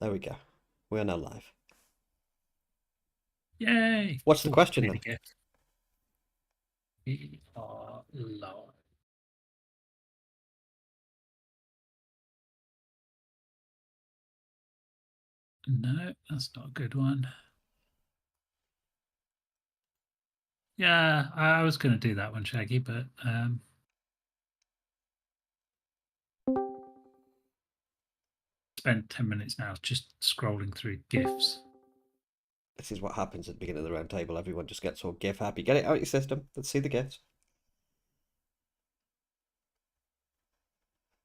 There we go. We are now live. Yay! What's the question then? We are live. No, that's not a good one. Yeah, I was going to do that one, Shaggy, but spent 10 minutes now just scrolling through GIFs. This is what happens at the beginning of the round table. Everyone just gets all GIF happy. Get it out of your system. Let's see the GIFs.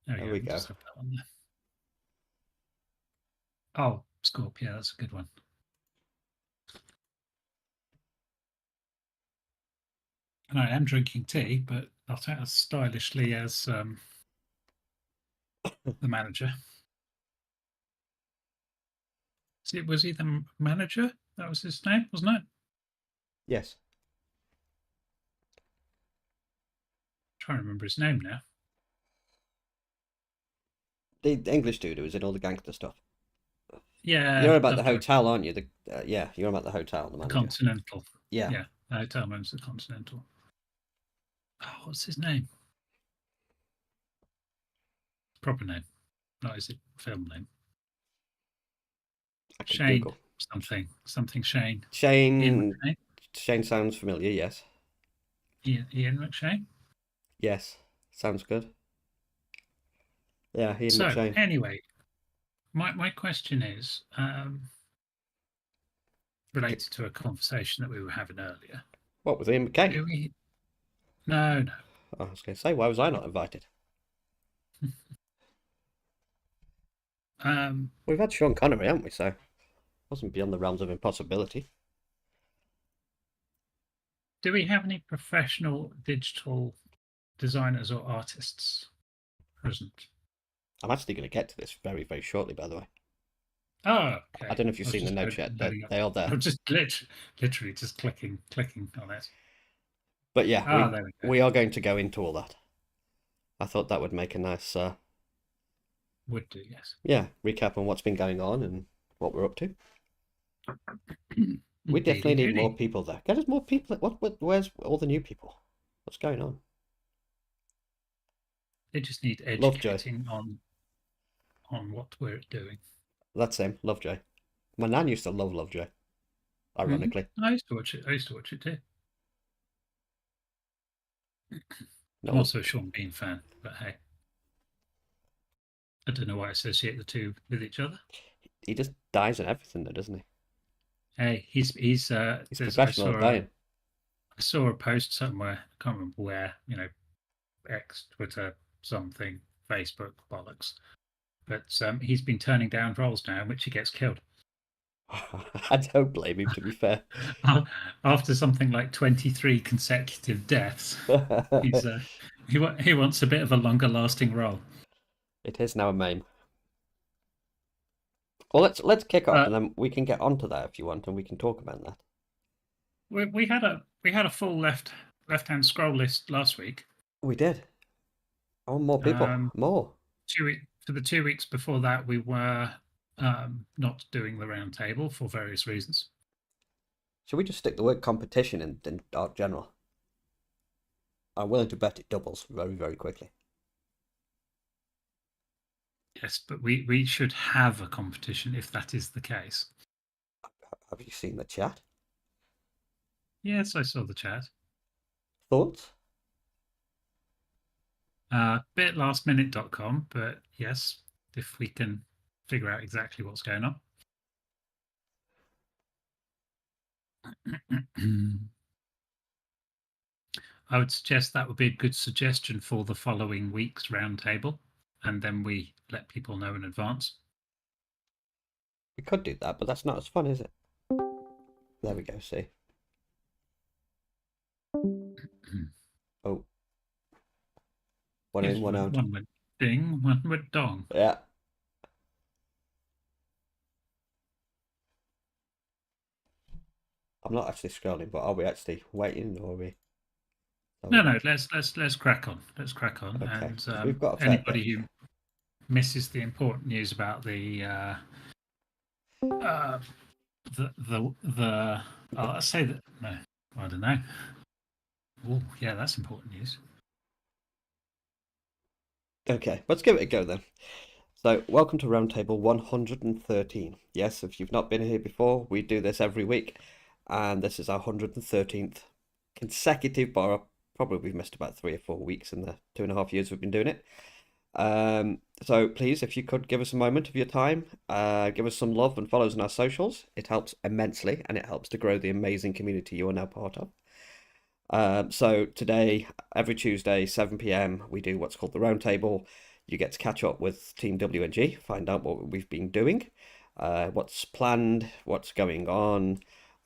There we go. Just have that one there. Oh, Scorp, yeah, that's a good one. And I am drinking tea, but not as stylishly as the manager. Was he the manager? That was his name, wasn't it? Yes. I'm trying to remember his name now. The English dude who was in all the gangster stuff. Yeah. You're about the hotel, aren't you? Yeah, you're about the hotel, the manager. Continental. Yeah. Yeah, the hotel manager's the Continental. Oh, what's his name? Proper name. Not his film name. Shane Google. Something Shane. Shane sounds familiar, yes. Ian McShane? Yes, sounds good. Yeah, Ian McShane. So, anyway, my question is related to a conversation that we were having earlier. What, with Ian McKay? No. I was going to say, why was I not invited? We've had Sean Connery, haven't we? So, wasn't beyond the realms of impossibility. Do we have any professional digital designers or artists present? I'm actually going to get to this very, very shortly, by the way. Oh, okay. I don't know if you've seen the notes yet. They are there. I'm just literally just clicking on it. But yeah, we are going to go into all that. I thought that would make a nice... would do, yes. Yeah, recap on what's been going on and what we're up to. We definitely need more people there. Get us more people. Where's all the new people? What's going on? They just need educating on what we're doing. That's him, Lovejoy. My nan used to love Lovejoy. Ironically. I used to watch it too. No. I'm also a Sean Bean fan, but hey. I don't know why I associate the two with each other. He just dies and everything though, doesn't he? Hey, he's professional at dying. I saw a post somewhere, I can't remember where, X, Twitter, something, Facebook, bollocks. But he's been turning down roles now in which he gets killed. I don't blame him, to be fair. After something like 23 consecutive deaths, he wants a bit of a longer lasting role. It is now a meme. Well, let's kick off, and then we can get onto that if you want, and we can talk about that. We had a full left-hand scroll list last week. We did. Oh, more people, more. For the 2 weeks before that, we were not doing the roundtable for various reasons. Should we just stick the word competition in Art General? I'm willing to bet it doubles very, very quickly. Yes, but we should have a competition if that is the case. Have you seen the chat? Yes, I saw the chat. Thoughts? Bitlastminute.com, but yes, if we can figure out exactly what's going on. I would suggest that would be a good suggestion for the following week's roundtable, and then we let people know in advance. We could do that, but that's not as fun, is it? There we go, see. Oh. One in, one out. One went ding, one went dong. Yeah. I'm not actually scrolling, but are we actually waiting, or are we? No. Let's crack on. Let's crack on. Okay. And we've got anybody who misses the important news about the Uh, let's say that no, I don't know. Oh, yeah, that's important news. Okay, let's give it a go then. So, welcome to Roundtable 113. Yes, if you've not been here before, we do this every week, and this is our 113th consecutive bar. Probably we've missed about 3 or 4 weeks in the 2.5 years we've been doing it. So please, if you could give us a moment of your time, give us some love and follow us on our socials. It helps immensely, and it helps to grow the amazing community you are now part of. So today, every Tuesday, 7 p.m., we do what's called the Roundtable. You get to catch up with Team WNG, find out what we've been doing, what's planned, what's going on.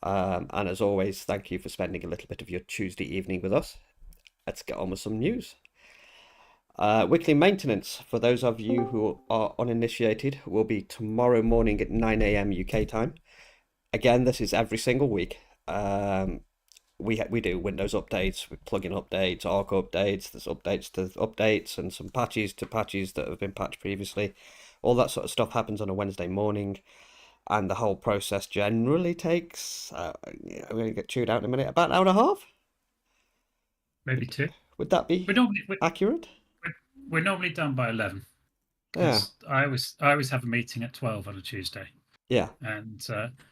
And as always, thank you for spending a little bit of your Tuesday evening with us. Let's get on with some news. Weekly maintenance, for those of you who are uninitiated, will be tomorrow morning at 9 a.m. UK time. Again, this is every single week. We do Windows updates, we plugin updates, Arc updates, there's updates to updates, and some patches to patches that have been patched previously. All that sort of stuff happens on a Wednesday morning, and the whole process generally takes, we're going to get chewed out in a minute, about an hour and a half? Maybe two. Would that be We're normally we're, accurate? we're normally done by 11 Yeah, because I always have a meeting at 12 on a Tuesday, yeah. and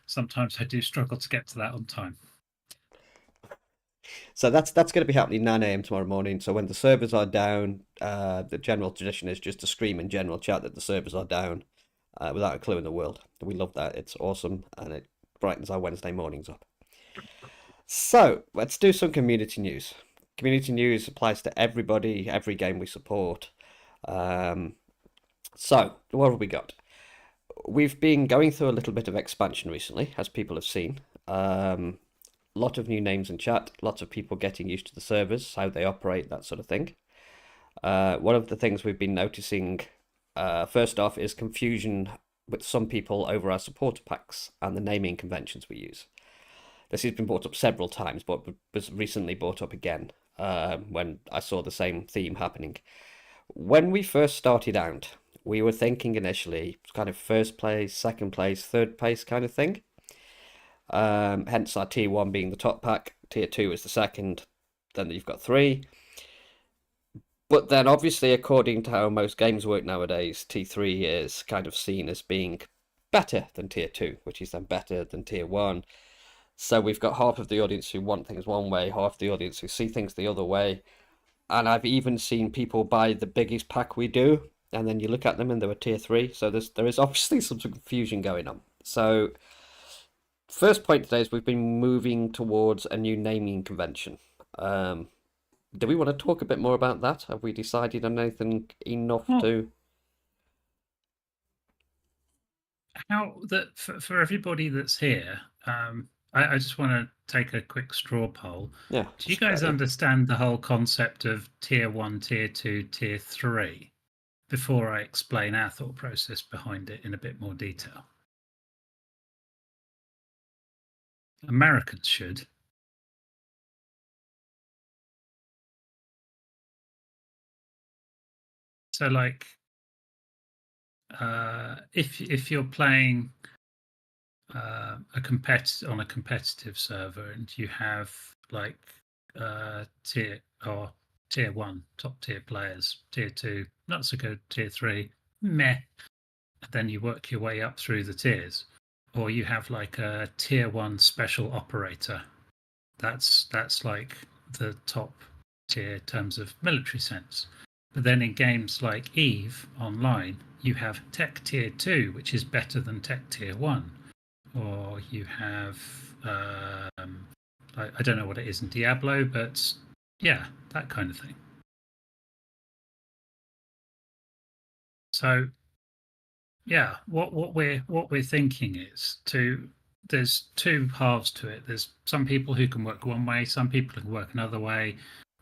sometimes I do struggle to get to that on time. So that's going to be happening 9 a.m. tomorrow morning. So when the servers are down, the general tradition is just to scream in general chat that the servers are down, without a clue in the world. We love that. It's awesome, and it brightens our Wednesday mornings up. So let's do some community news. Community news applies to everybody, every game we support. Um, so what have we got? We've been going through a little bit of expansion recently, as people have seen. Lot of new names in chat, lots of people getting used to the servers, how they operate, that sort of thing. One of the things we've been noticing, first off, is confusion with some people over our supporter packs and the naming conventions we use. This has been brought up several times, but was recently brought up again when I saw the same theme happening. When we first started out, we were thinking initially kind of first place, second place, third place kind of thing. Hence our tier 1 being the top pack, tier 2 is the second, then you've got 3. But then obviously, according to how most games work nowadays, T3 is kind of seen as being better than tier 2, which is then better than tier 1. So we've got half of the audience who want things one way, half the audience who see things the other way. And I've even seen people buy the biggest pack we do, and then you look at them and they're a tier 3. So there is obviously some confusion going on. So first point today is we've been moving towards a new naming convention. Do we want to talk a bit more about that? Have we decided on anything enough Well, to? how that for everybody that's here, I just want to take a quick straw poll. Yeah, Do you that's a good guys idea. understand the whole concept of tier 1, tier 2, tier 3 before I explain our thought process behind it in a bit more detail? Americans should. So, like, if you're playing on a competitive server and you have like tier 1 top tier players, tier 2 not so good, tier 3 meh, then you work your way up through the tiers, or you have like a tier 1 special operator. That's like the top tier terms of military sense. But then in games like Eve Online, you have Tech Tier 2, which is better than Tech Tier 1. Or you have, I don't know what it is in Diablo, but yeah, that kind of thing. So yeah, what we're thinking is there's two halves to it. There's some people who can work one way, some people who can work another way,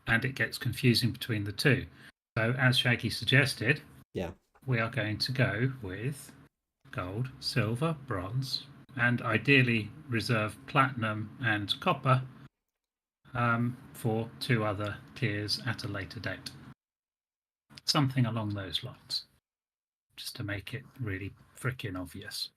and it gets confusing between the two. So as Shaggy suggested, Yeah. we are going to go with gold, silver, bronze, and ideally reserve platinum and copper for 2 other tiers at a later date. Something along those lines, just to make it really freaking obvious.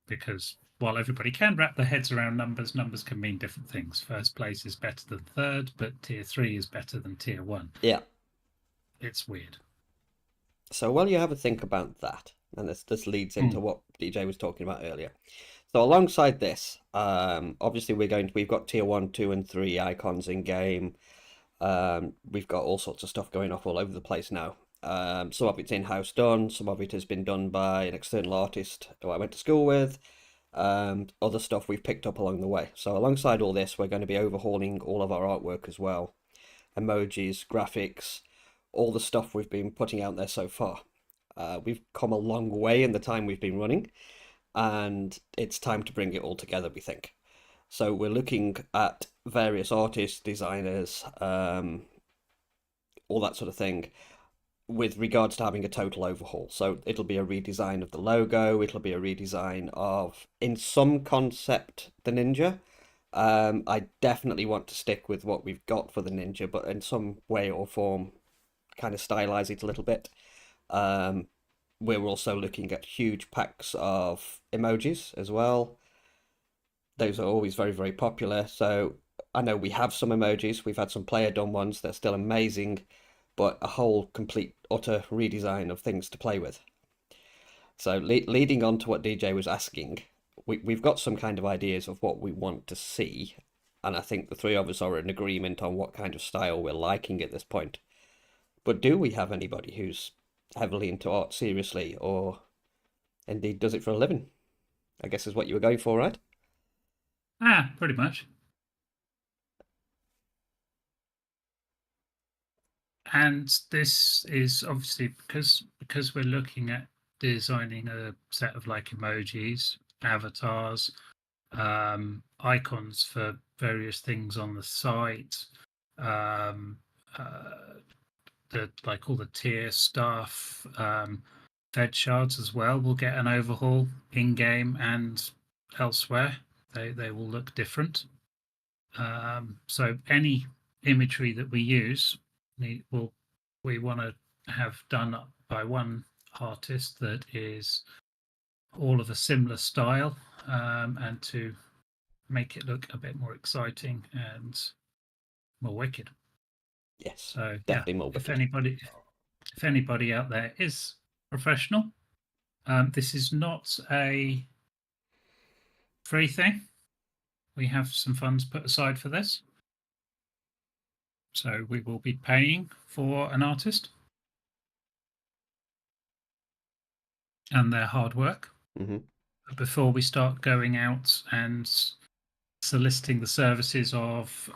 Because while everybody can wrap their heads around numbers, numbers can mean different things. First place is better than third, but tier 3 is better than tier 1. Yeah. It's weird. So while you have a think about that, and this leads into Mm. what DJ was talking about earlier. So alongside this, obviously we've got tier 1, 2, and 3 icons in game. We've got all sorts of stuff going off all over the place now. Some of it's in-house done, some of it has been done by an external artist who I went to school with. Other stuff we've picked up along the way. So alongside all this, we're going to be overhauling all of our artwork as well. Emojis, graphics, all the stuff we've been putting out there so far. We've come a long way in the time we've been running, and it's time to bring it all together, we think. So we're looking at various artists, designers, all that sort of thing, with regards to having a total overhaul. So it'll be a redesign of the logo, it'll be a redesign of, in some concept, the Ninja. I definitely want to stick with what we've got for the Ninja, but in some way or form, kind of stylize it a little bit. We're also looking at huge packs of emojis as well. Those are always very, very popular. So I know we have some emojis. We've had some player done ones. They're still amazing, but a whole complete, utter redesign of things to play with. So leading on to what DJ was asking, we've got some kind of ideas of what we want to see. And I think the three of us are in agreement on what kind of style we're liking at this point. But do we have anybody who's heavily into art seriously or indeed does it for a living? I guess is what you were going for, right? Pretty much. And this is obviously because we're looking at designing a set of like emojis, avatars, icons for various things on the site, um, uh, the like all the tier stuff, fed shards as well will get an overhaul in game and elsewhere. They will look different. So any imagery that we use, we want to have done by one artist that is all of a similar style, and to make it look a bit more exciting and more wicked. Yes, So yeah, definitely more if wicked. anybody out there is professional, this is not a free thing. We have some funds put aside for this. So we will be paying for an artist and their hard work. Mm-hmm. Before we start going out and soliciting the services of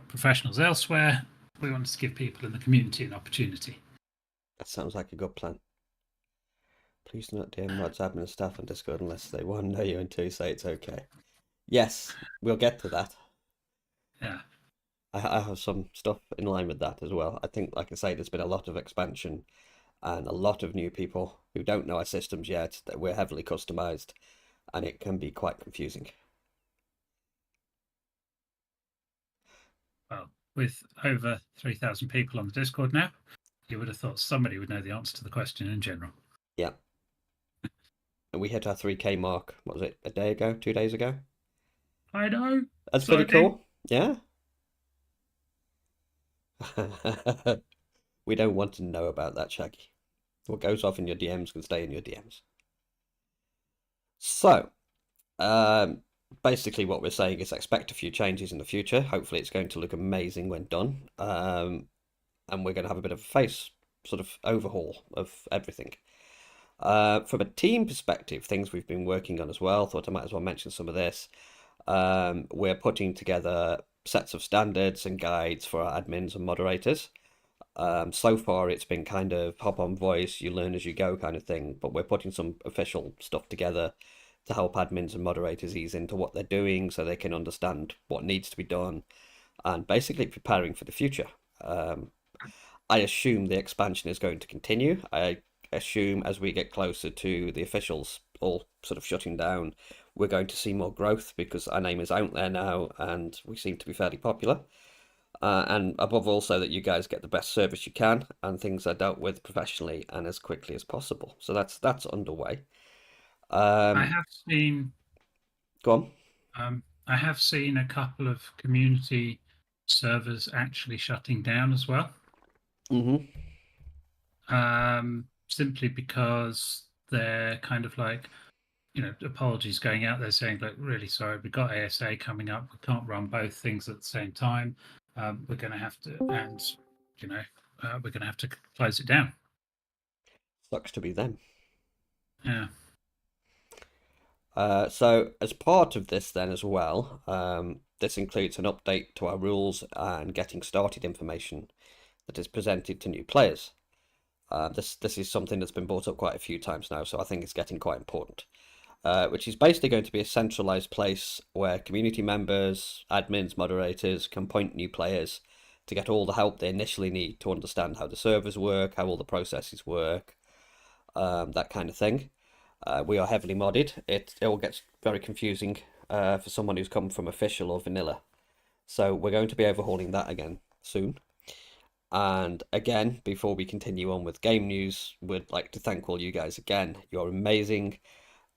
professionals elsewhere, we want to give people in the community an opportunity. That sounds like a good plan. Please do not DM mods, admin, staff on Discord unless they one know you and two say it's okay. Yes, we'll get to that. Yeah. I have some stuff in line with that as well. I think, like I say, there's been a lot of expansion and a lot of new people who don't know our systems yet, that we're heavily customized, and it can be quite confusing. Well, with over 3,000 people on the Discord now, you would have thought somebody would know the answer to the question in general. Yeah. And we hit our 3K mark, what was it, a day ago, 2 days ago? I know. That's pretty Exciting. cool. Yeah. We don't want to know about that, Shaggy. What goes off in your DMs can stay in your DMs. So, basically what we're saying is expect a few changes in the future. Hopefully it's going to look amazing when done. And we're going to have a bit of a face sort of overhaul of everything. From a team perspective, things we've been working on as well, thought I might as well mention some of this. We're putting together sets of standards and guides for our admins and moderators. So far, it's been kind of hop on voice, you learn as you go kind of thing, but we're putting some official stuff together to help admins and moderators ease into what they're doing so they can understand what needs to be done and basically preparing for the future. I assume the expansion is going to continue. I assume as we get closer to the officials all sort of shutting down, we're going to see more growth because our name is out there now and we seem to be fairly popular. and above all, so that you guys get the best service you can and things are dealt with professionally and as quickly as possible. So that's underway. I Um, have seen Go on. I have seen a couple of community servers actually shutting down as well. Hmm. Simply because they're kind of like, apologies going out there saying, like, really sorry, we've got ASA coming up. We can't run both things at the same time. We're going to have to, and, you know, we're going to have to close it down. Sucks to be them. Yeah. So as part of this then as well, this includes an update to our rules and getting started information that is presented to new players. This is something that's been brought up quite a few times now, so I think it's getting quite important. Which is basically going to be a centralized place where community members, admins, moderators can point new players to get all the help they initially need to understand how the servers work, how all the processes work, that kind of thing. We are heavily modded. It all gets very confusing for someone who's come from official or vanilla. So we're going to be overhauling that again soon. And again, before we continue on with game news, we'd like to thank all you guys again. You're amazing,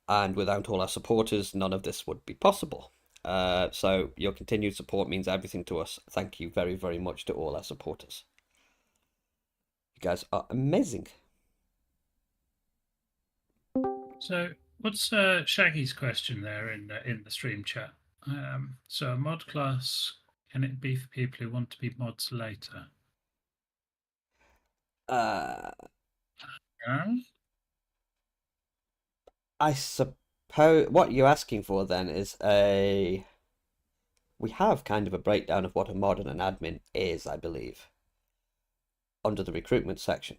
and without all our supporters, none of this would be possible. So your continued support means everything to us. Thank you very, very much to all our supporters. You guys are amazing. So, what's Shaggy's question there in the stream chat? So, a mod class, can it be for people who want to be mods later? Uh, Um, I suppose what you're asking for then is we have kind of a breakdown of what a mod and an admin is, I believe, under the recruitment section.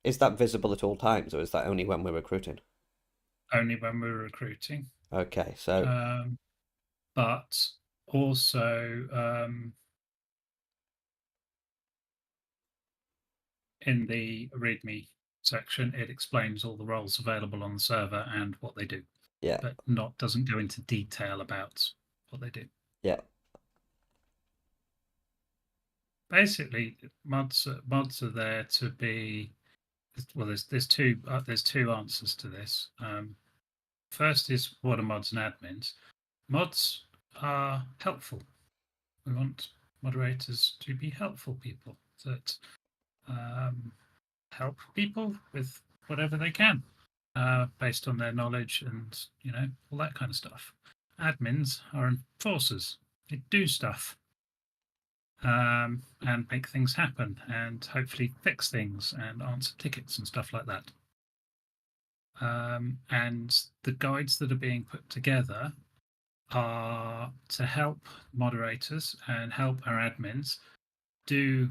Is that visible at all times, or is that only when we're recruiting? Only when we're recruiting. Okay, so Um, but also in the README section, it explains all the roles available on the server and what they do, yeah, but not doesn't go into detail about what they do. yeah, Basically, mods are there to be. Well, there's two answers to this. First is what are mods and admins. Mods are helpful. We want moderators to be helpful people that um, help people with whatever they can, based on their knowledge and all that kind of stuff. Admins are enforcers. They do stuff and make things happen and hopefully fix things and answer tickets and stuff like that. And the guides that are being put together are to help moderators and help our admins do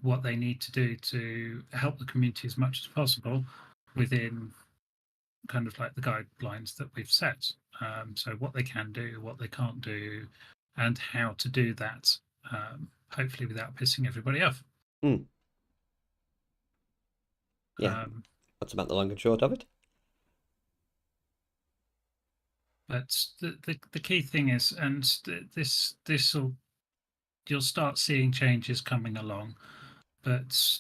what they need to do to help the community as much as possible within kind of like the guidelines that we've set. So what they can do, what they can't do, and how to do that, hopefully without pissing everybody off. mm, yeah. Um, That's about the long and short of it. but the key thing is, and this will you'll start seeing changes coming along, but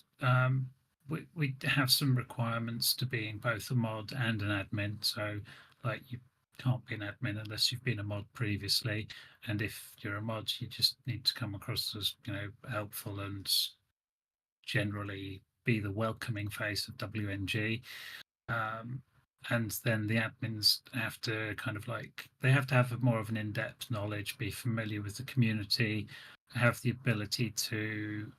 we have some requirements to being both a mod and an admin. So, like, you can't be an admin unless you've been a mod previously, and if you're a mod, you just need to come across as helpful and generally be the welcoming face of WNG. Um, and then the admins have to kind of like they have to have more of an in-depth knowledge, be familiar with the community, have the ability to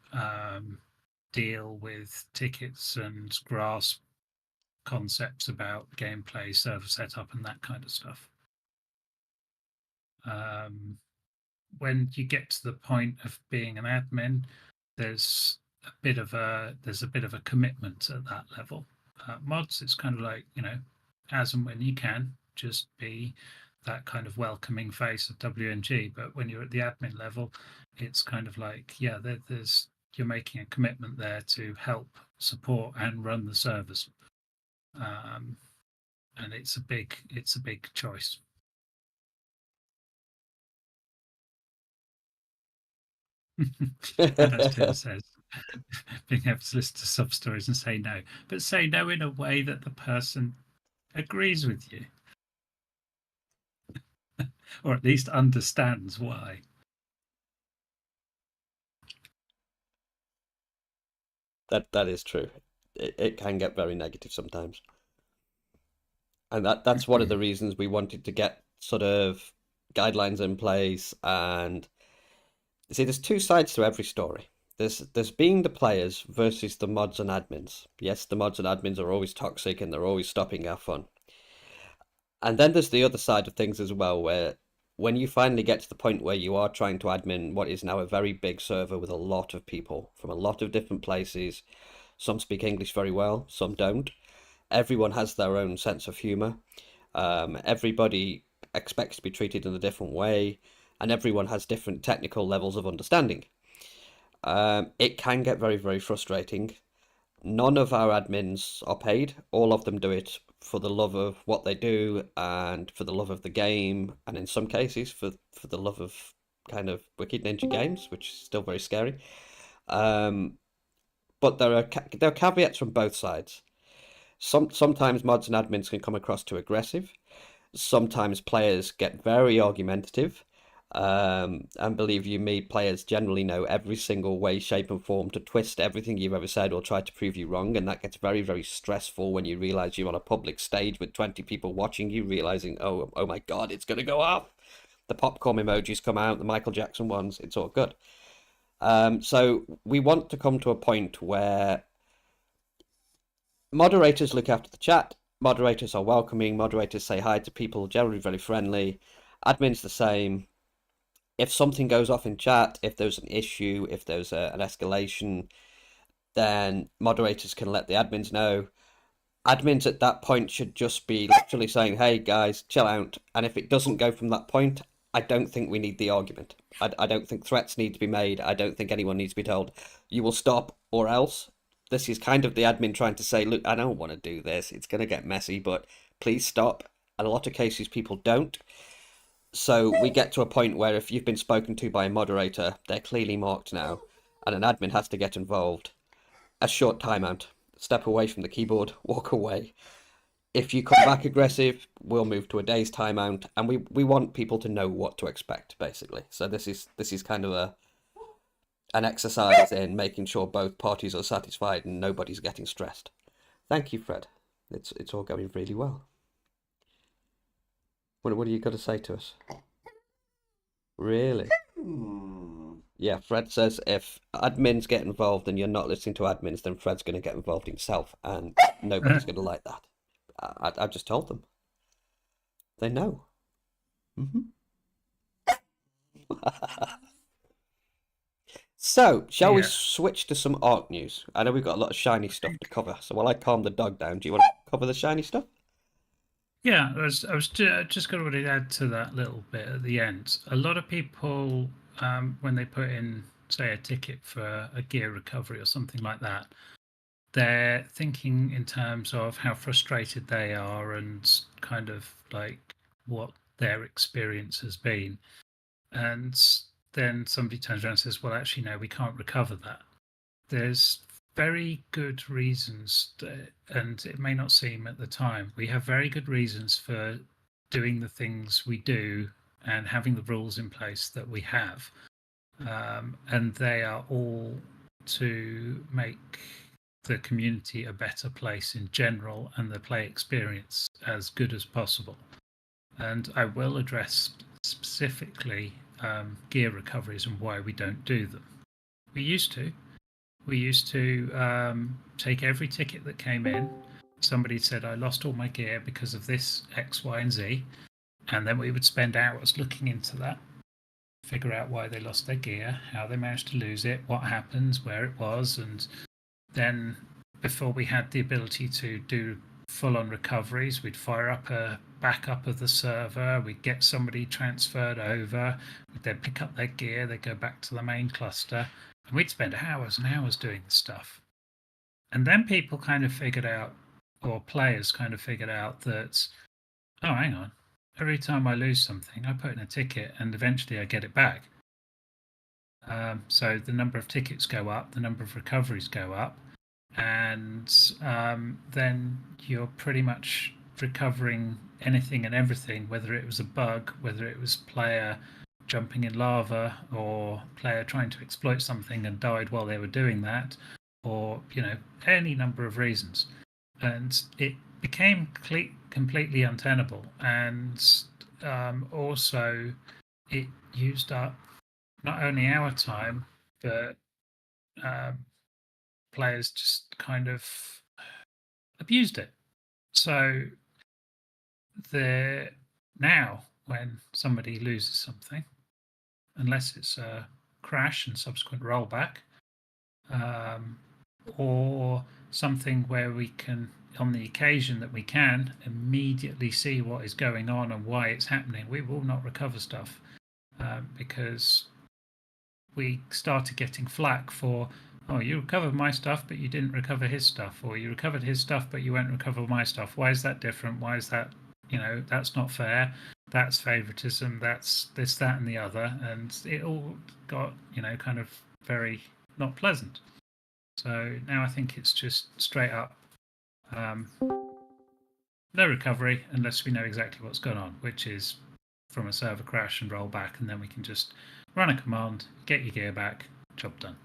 deal with tickets and grasp concepts about gameplay, server setup, and that kind of stuff. Um, when you get to the point of being an admin, there's there's a bit of a commitment at that level. Mods, it's kind of like as and when you can, just be that kind of welcoming face of WNG. But when you're at the admin level, it's kind of like there's you're making a commitment there to help support and run the servers, um, and it's a big choice. And as Tim says, being able to listen to sub stories and say no, but say no in a way that the person agrees with you, or at least understands why. That is true. It can get very negative sometimes. And that's one of the reasons we wanted to get sort of guidelines in place. And see, there's two sides to every story. There's being the players versus the mods and admins. Yes, the mods and admins are always toxic and they're always stopping our fun. And then there's the other side of things as well, where when you finally get to the point where you are trying to admin what is now a very big server with a lot of people from a lot of different places, some speak English very well, some don't. Everyone has their own sense of humor. Everybody expects to be treated in a different way, and everyone has different technical levels of understanding. It can get very, very frustrating. None of our admins are paid. All of them do it for the love of what they do and for the love of the game, and in some cases for the love of kind of WickedNinjaGames, which is still very scary. But there are caveats from both sides. Sometimes mods and admins can come across too aggressive. Sometimes players get very argumentative. And believe you me, players generally know every single way, shape, and form to twist everything you've ever said or try to prove you wrong. And that gets very, very stressful when you realize you're on a public stage with 20 people watching you, realizing, oh my God, it's going to go off. The popcorn emojis come out, the Michael Jackson ones, it's all good. So we want to come to a point where moderators look after the chat. Moderators are welcoming. Moderators say hi to people, generally very friendly. Admins the same. If something goes off in chat, if there's an issue, if there's an escalation, then moderators can let the admins know. Admins at that point should just be literally saying, hey guys, chill out. And if it doesn't go from that point, I don't think we need the argument. I don't think threats need to be made. I don't think anyone needs to be told, you will stop or else. This is kind of the admin trying to say, look, I don't want to do this. It's going to get messy, but please stop. In a lot of cases, people don't. So we get to a point where if you've been spoken to by a moderator, they're clearly marked now, and an admin has to get involved. A short timeout. Step away from the keyboard, walk away. If you come back aggressive, we'll move to a day's timeout, and we want people to know what to expect, basically. So this is kind of an exercise in making sure both parties are satisfied and nobody's getting stressed. Thank you, Fred. It's all going really well. What do you got to say to us? Really? Yeah, Fred says if admins get involved and you're not listening to admins, then Fred's going to get involved himself, and nobody's going to like that. I've just told them. They know. So, shall we switch to some ARC news? I know we've got a lot of shiny stuff to cover, so while I calm the dog down, do you want to cover the shiny stuff? Yeah, I was just going to add to that little bit at the end. A lot of people, when they put in, say, a ticket for a gear recovery or something like that, they're thinking in terms of how frustrated they are and kind of like what their experience has been. And then somebody turns around and says, well, actually, no, we can't recover that. There's very good reasons, and it may not seem at the time, we have very good reasons for doing the things we do and having the rules in place that we have. And they are all to make the community a better place in general and the play experience as good as possible. And I will address specifically gear recoveries and why we don't do them. We used to take every ticket that came in. Somebody said, I lost all my gear because of this X, Y, and Z. And then we would spend hours looking into that, figure out why they lost their gear, how they managed to lose it, what happened, where it was. And then before we had the ability to do full-on recoveries, we'd fire up a backup of the server, we'd get somebody transferred over, we'd then pick up their gear, they'd go back to the main cluster, and we'd spend hours and hours doing the stuff. And then people kind of figured out, or players kind of figured out that, oh, hang on, every time I lose something, I put in a ticket and eventually I get it back. So the number of tickets go up, the number of recoveries go up, and then you're pretty much recovering anything and everything, whether it was a bug, whether it was player jumping in lava, or player trying to exploit something and died while they were doing that, or any number of reasons. And it became completely untenable, and also it used up not only our time, but um, players just kind of abused it. So the now when somebody loses something, unless it's a crash and subsequent rollback, um, or something where we can, on the occasion that we can, immediately see what is going on and why it's happening, we will not recover stuff, because we started getting flack for, oh, you recovered my stuff, but you didn't recover his stuff, or you recovered his stuff, but you won't recover my stuff. Why is that different? Why is that, that's not fair. That's favoritism. That's this, that, and the other. And it all got, kind of very not pleasant. So now I think it's just straight up no recovery unless we know exactly what's going on, which is from a server crash and roll back, and then we can just run a command, get your gear back, job done.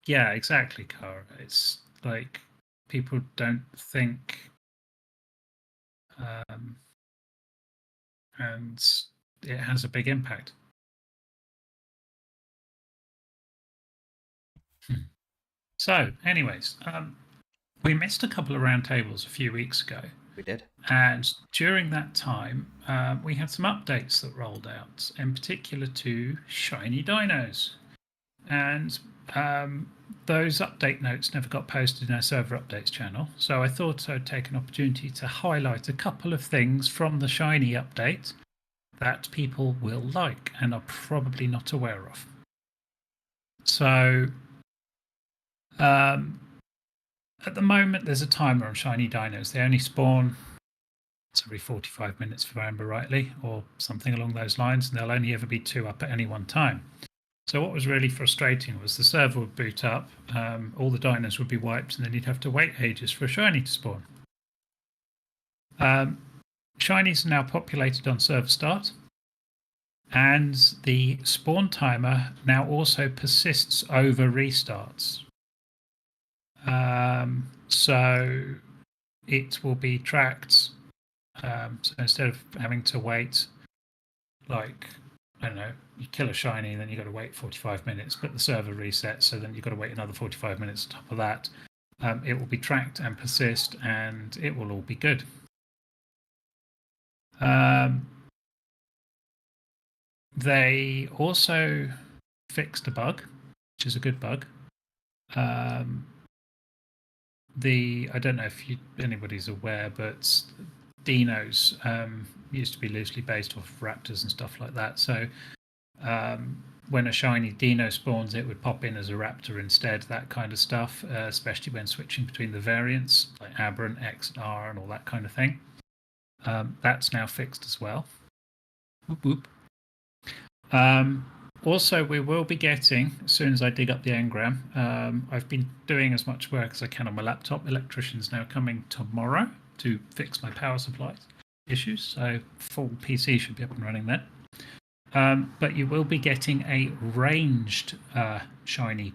Yeah, exactly, Cara. It's like people don't think, and it has a big impact. So, anyways, we missed a couple of roundtables a few weeks ago. We did. And during that time, we had some updates that rolled out, in particular to shiny dinos. And those update notes never got posted in our server updates channel. So I thought I'd take an opportunity to highlight a couple of things from the shiny update that people will like and are probably not aware of. So at the moment, there's a timer on shiny dinos. They only spawn every 45 minutes, if I remember rightly, or something along those lines, and there'll only ever be 2 up at any one time. So what was really frustrating was the server would boot up, all the dinos would be wiped, and then you'd have to wait ages for a shiny to spawn. Shinies are now populated on server start, and the spawn timer now also persists over restarts. So it will be tracked. So instead of having to wait, like, I don't know, you kill a shiny, then you've got to wait 45 minutes, but the server resets, so then you've got to wait another 45 minutes on top of that. It will be tracked and persist, and it will all be good. They also fixed a bug, which is a good bug. I don't know if anybody's aware, but dinos used to be loosely based off of raptors and stuff like that. So when a shiny dino spawns, it would pop in as a raptor instead, that kind of stuff, especially when switching between the variants, like Aberrant, X, and R, and all that kind of thing. That's now fixed as well. Whoop, whoop. Also, we will be getting, as soon as I dig up the engram, I've been doing as much work as I can on my laptop. Electrician's now coming tomorrow to fix my power supply issues, so full PC should be up and running then. But you will be getting a ranged shiny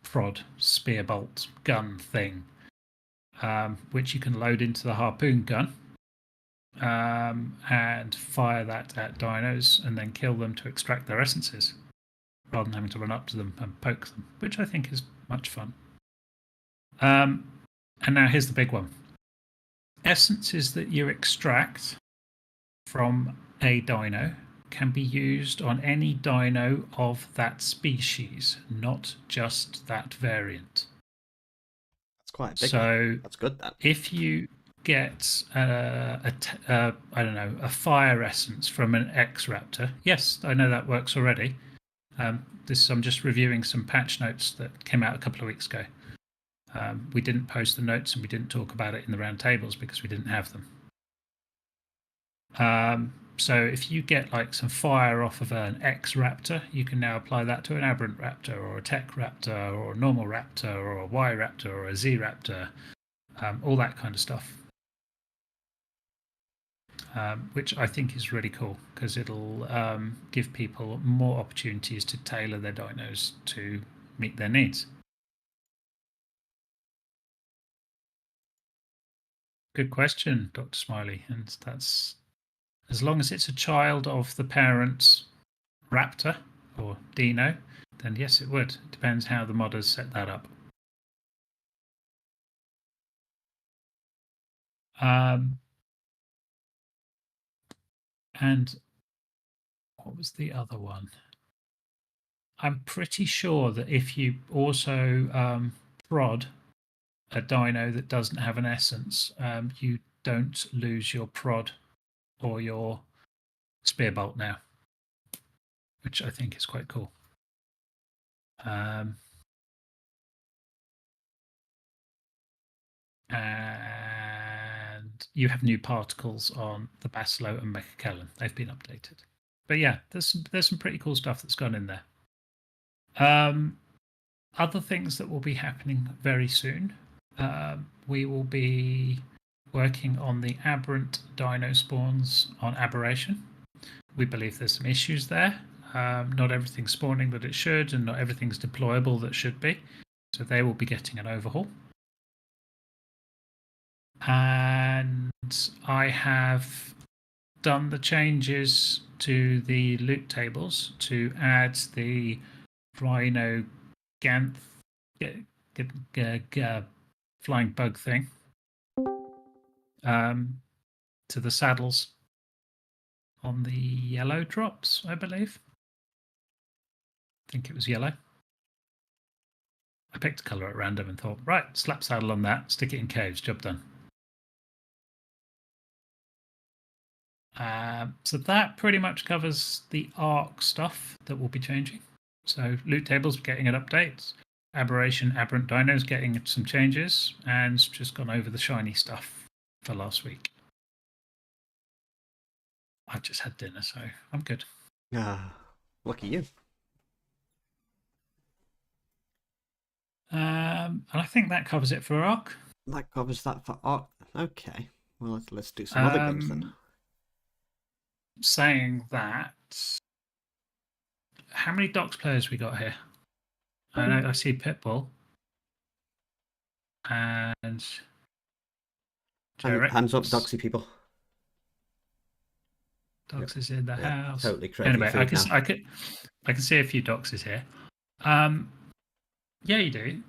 prod spear bolt gun thing, which you can load into the harpoon gun and fire that at dinos and then kill them to extract their essences, rather than having to run up to them and poke them, which I think is much fun. And now here's the big one. Essences that you extract from a dino can be used on any dino of that species, not just that variant. That's quite a big so one. That's good then. If you get I don't know, a fire essence from an X-Raptor, yes, I know that works already. I'm just reviewing some patch notes that came out a couple of weeks ago. We didn't post the notes and we didn't talk about it in the roundtables because we didn't have them. So if you get like some fire off of an X Raptor, you can now apply that to an Aberrant Raptor or a Tech Raptor or a normal Raptor or a Y Raptor or a Z Raptor, all that kind of stuff. Which I think is really cool because it'll give people more opportunities to tailor their dinos to meet their needs. Good question, Dr. Smiley. And that's as long as it's a child of the parent's Raptor or Dino, then yes, it would. It depends how the modders set that up. And what was the other one? I'm pretty sure that if you also prod a dino that doesn't have an essence, you don't lose your prod or your spear bolt now, which I think is quite cool. And you have new particles on the Basilo and Mechakellen. They've been updated. But yeah, there's some pretty cool stuff that's gone in there. Other things that will be happening very soon. We will be working on the aberrant dino spawns on Aberration. We believe there's some issues there. Not everything's spawning that it should, and not everything's deployable that should be. So they will be getting an overhaul. And I have done the changes to the loot tables to add the Rhino Ganth flying bug thing to the saddles on the yellow drops, I believe. I think it was yellow. I picked a colour at random and thought, right, slap saddle on that, stick it in caves, job done. So that pretty much covers the ARC stuff that will be changing. So loot tables getting an update, Aberration, Aberrant Dinos getting some changes, and just gone over the shiny stuff for last week. I've just had dinner, so I'm good. Lucky you. And I think that covers it for ARC. That covers that for ARC. Okay. Well, let's do some other games then. Saying that, how many Docs players we got here? I know I see Pitbull and Jarek. Hands up, Doxy people. Docs is in the house. Totally crazy. Anyway, I can see a few Doxes here. Yeah, you do.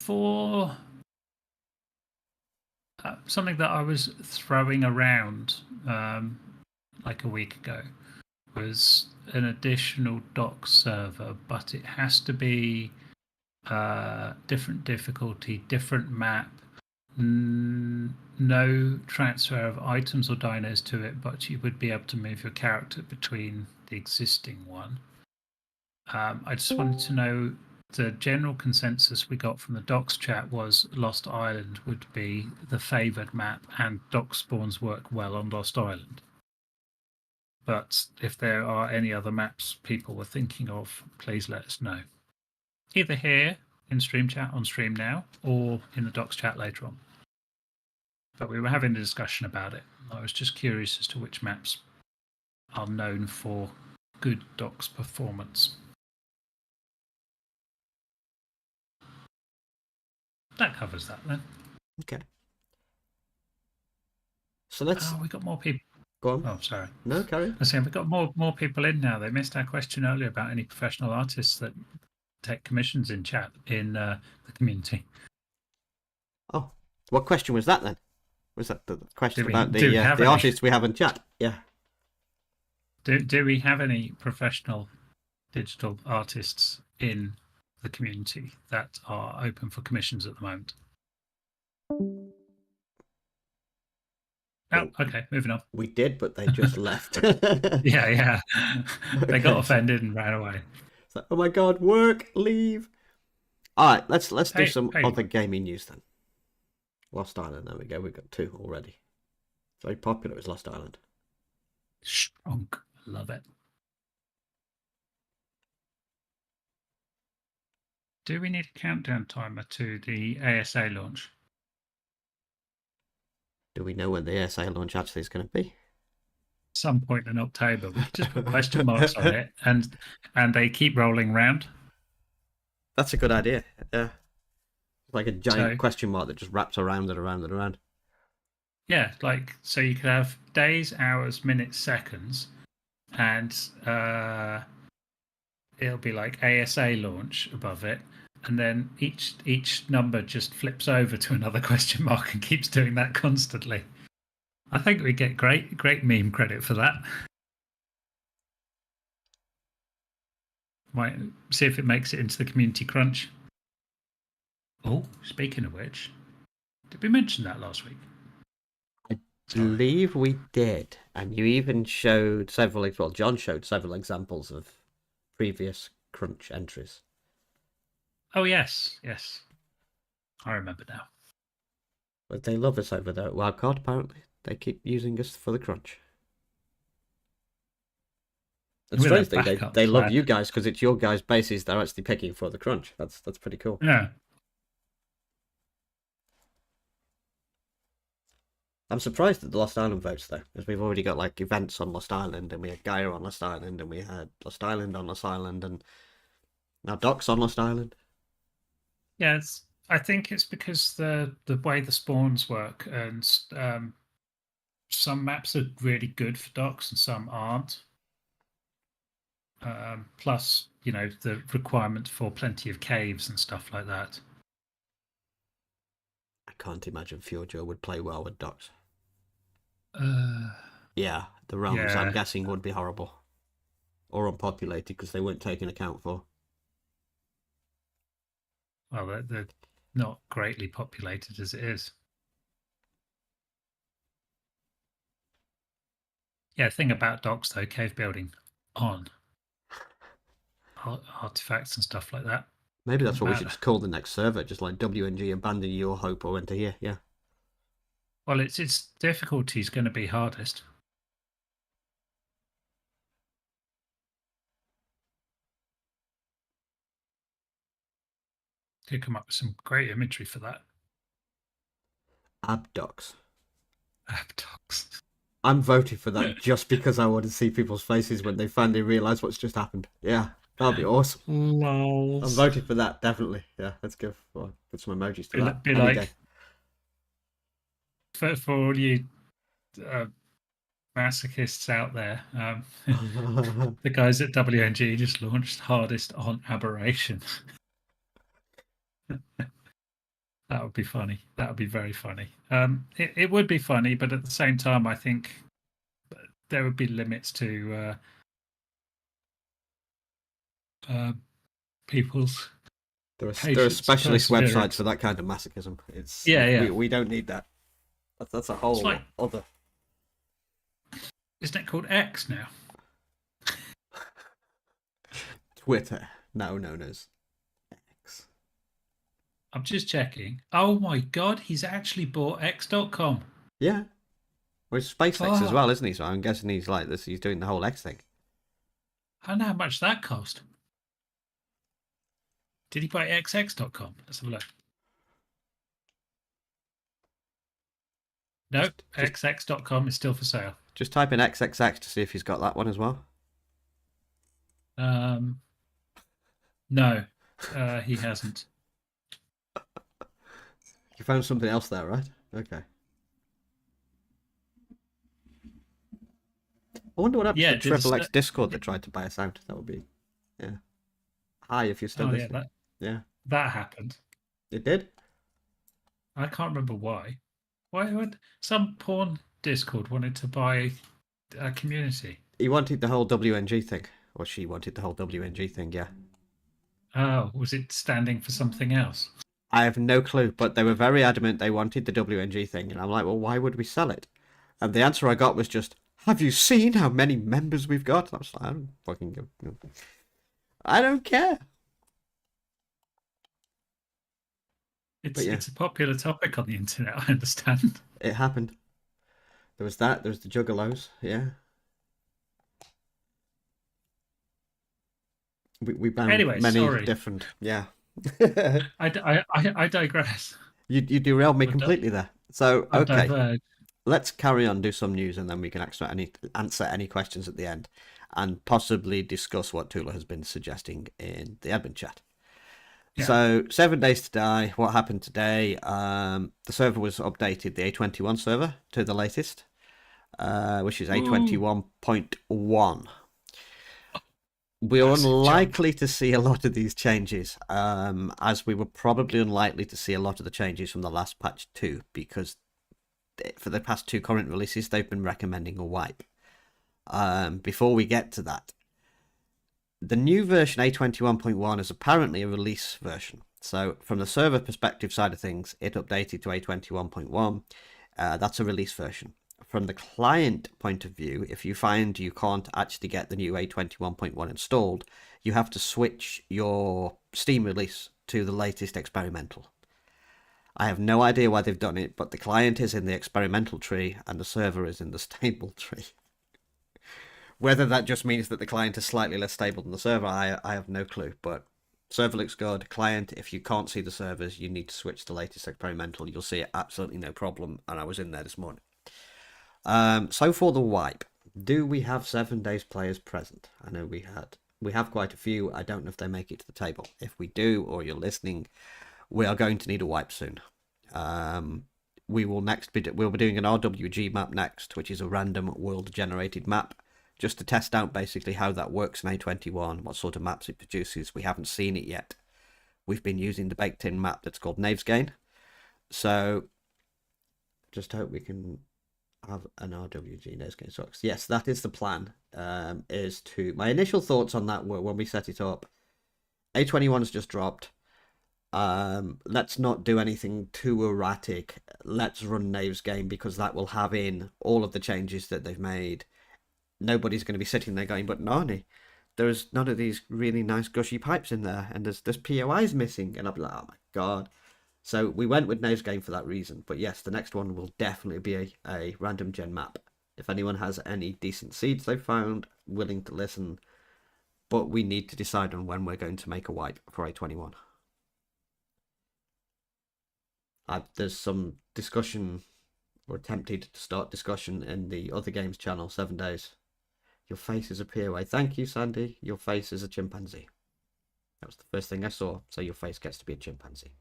For something that I was throwing around like a week ago was an additional doc server, but it has to be different difficulty, different map, no transfer of items or dinos to it, but you would be able to move your character between the existing one. I just wanted to know, the general consensus we got from the docs chat was Lost Island would be the favoured map, and doc spawns work well on Lost Island. But if there are any other maps people were thinking of, please let us know. Either here in stream chat on stream now, or in the docs chat later on. But we were having a discussion about it. I was just curious as to which maps are known for good docs performance. That covers that then. Okay. So let's. Oh, we got more people. Go on. Oh, sorry. No, carry on. I say we've got more people in now. They missed our question earlier about any professional artists that take commissions in chat in the community. Oh, what question was that then? Was that the question about the any artists we have in chat? Yeah. Do we have any professional digital artists in the community that are open for commissions at the moment? Oh, okay, moving on. We did, but they just left. Yeah. They got offended and ran away. It's like, oh my god, work, leave. All right, let's do some other gaming news then. Lost Island, there we go. We've got 2 already. Very popular is Lost Island. Strong. Love it. Do we need a countdown timer to the ASA launch? Do we know when the ASA launch actually is going to be? Some point in October. We could just put question marks on it, and they keep rolling round. That's a good idea. Yeah. Like a giant So question mark that just wraps around and around and around. yeah, like so you could have days, hours, minutes, seconds, and it'll be like ASA launch above it, and then each number just flips over to another question mark and keeps doing that constantly. I think we get great meme credit for that. Might see if it makes it into the community crunch. Oh, speaking of which, did we mention that last week? I Sorry. believe we did. And you even showed several, well, John showed several examples of previous crunch entries. Oh yes, yes. I remember now. But they love us over there at Wildcard, apparently. They keep using us for the crunch. And With a strangely, backup they love plan. you guys because it's your guys' bases they're actually picking for the crunch. That's pretty cool. Yeah. I'm surprised at the Lost Island votes though, because we've already got like events on Lost Island, and we had Gaia on Lost Island, and we had Lost Island on Lost Island, and now Doc's on Lost Island. Yeah, I think it's because the way the spawns work, and some maps are really good for docks and some aren't. Plus, you know, the requirement for plenty of caves and stuff like that. I can't imagine Fjordjo would play well with Docs. Uh, Yeah, the realms I'm yeah. guessing would be horrible. Or unpopulated because they weren't taken account for. Well, they're not greatly populated as it is. Yeah, thing about docks though, cave building on artifacts and stuff like that. Maybe that's Doesn't what we should matter. just call the next server, just like WNG abandon your hope or enter here, yeah. Well, its difficulty is going to be hardest. Could come up with some great imagery for that. Abdocs. Docks. I'm voting for that just because I want to see people's faces when they finally realise what's just happened. Yeah, that'll be awesome. I'm Lols. voting for that, definitely. Yeah, let's go. Well, put some emojis to that Be any like day. for all you uh, masochists out there, the guys at WNG just launched hardest on aberration. That would be funny. That would be very funny. It would be funny, but at the same time, I think there would be limits to people's there are patience, specialist websites perseverance. for that kind of masochism. It's Yeah. we don't need that. That's a It's whole like, other. isn't it called X now? Twitter now known as X. I'm just checking. Oh my god, he's actually bought X.com. Yeah, well, it's SpaceX as Fuck. well, isn't he? So I'm guessing he's like this. He's doing the whole X thing. I don't know how much that cost. Did he buy XX.com? Let's have a look. No, Just XX.com is still for sale. just type in XXX to see if he's got that one as well. No, he hasn't. You found something else there, right? Okay. I wonder what happened to the Triple X Discord that tried to buy us out. That would be, yeah. Hi, if you're still listening. Yeah, that happened. it did. I can't remember why. Why would some porn Discord wanted to buy a community? He wanted the whole WNG thing, or she wanted the whole WNG thing. Yeah. Oh, was it standing for something else? I have no clue, but they were very adamant they wanted the WNG thing, and I'm like, well, why would we sell it? And the answer I got was just, have you seen how many members we've got? I was like, I don't fucking go. I don't care. It's a popular topic on the internet, I understand. It happened. There was that. There was the Juggalos. Yeah. We found Anyway, many sorry. different, yeah. I digress. You derailed me Or completely there. So, I okay, diverge. let's carry on, do some news, and then we can answer any questions at the end, and possibly discuss what Tula has been suggesting in the admin chat. Yeah. So 7 days to die. What happened today? The server was updated, the A21 server, to the latest, which is Ooh, A21.1. We're massive jump. unlikely to see a lot of these changes, as we were probably unlikely to see a lot of the changes from the last patch 2, because for the past 2 current releases, they've been recommending a wipe. Before we get to that, the new version A21.1 is apparently a release version. So from the server perspective side of things, it updated to A21.1. That's a release version. From the client point of view, if you find you can't actually get the new A21.1 installed, you have to switch your Steam release to the latest experimental. I have no idea why they've done it, but the client is in the experimental tree and the server is in the stable tree. Whether that just means that the client is slightly less stable than the server, I have no clue. But server looks good. Client, if you can't see the servers, you need to switch to latest experimental. You'll see it absolutely no problem. And I was in there this morning. So for the wipe, do we have 7 days players present? I know we have quite a few. I don't know if they make it to the table. If we do, or you're listening, we are going to need a wipe soon. We'll be doing an RWG map next, which is a random world generated map, just to test out basically how that works in A21, what sort of maps it produces. We haven't seen it yet. We've been using the baked in map that's called Knaves Gain. So just hope we can have an RWG Knaves Gain socks. Yes, that is the plan. My initial thoughts on that were when we set it up, A21's just dropped. Let's not do anything too erratic. Let's run Knaves Game, because that will have in all of the changes that they've made. Nobody's going to be sitting there going, but Narni, there's none of these really nice gushy pipes in there, and there's POIs missing, and I'll be like, oh my god. So we went with Knaves Game for that reason. But yes, the next one will definitely be a random gen map. If anyone has any decent seeds they've found, willing to listen, but we need to decide on when we're going to make a wipe for A21. There's some discussion, or attempted to start discussion, in the other games channel, 7 days. Your face is a POA. Thank you, Sandy. Your face is a chimpanzee. That was the first thing I saw. So your face gets to be a chimpanzee.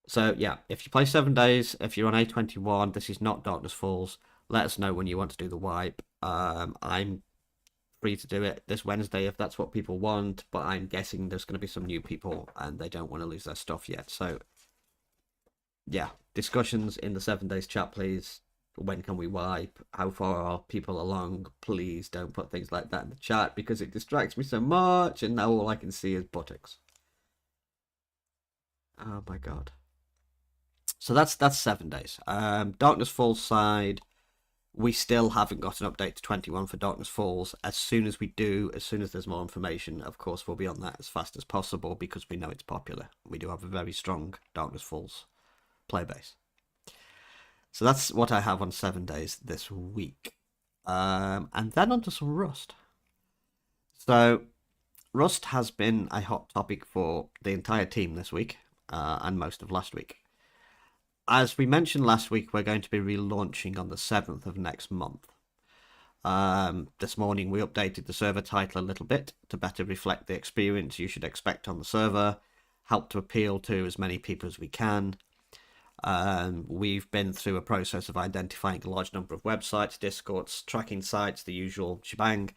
So yeah, if you play 7 days, if you're on A21, this is not Darkness Falls. Let us know when you want to do the wipe. I'm free to do it this Wednesday if that's what people want, but I'm guessing there's going to be some new people and they don't want to lose their stuff yet. So yeah, discussions in the 7 days chat, please. When can we wipe? How far are people along? Please don't put things like that in the chat, because it distracts me so much, and now all I can see is buttocks. Oh my god. So that's 7 days. Darkness Falls side, we still haven't got an update to 21 for Darkness Falls. As soon as we do, as soon as there's more information, of course we'll be on that as fast as possible, because we know it's popular. We do have a very strong Darkness Falls player base. So that's what I have on 7 days this week. And then on to some Rust. So Rust has been a hot topic for the entire team this week, and most of last week. As we mentioned last week, we're going to be relaunching on the 7th of next month. This morning we updated the server title a little bit to better reflect the experience you should expect on the server, help to appeal to as many people as we can. We've been through a process of identifying a large number of websites, Discords, tracking sites, the usual shebang,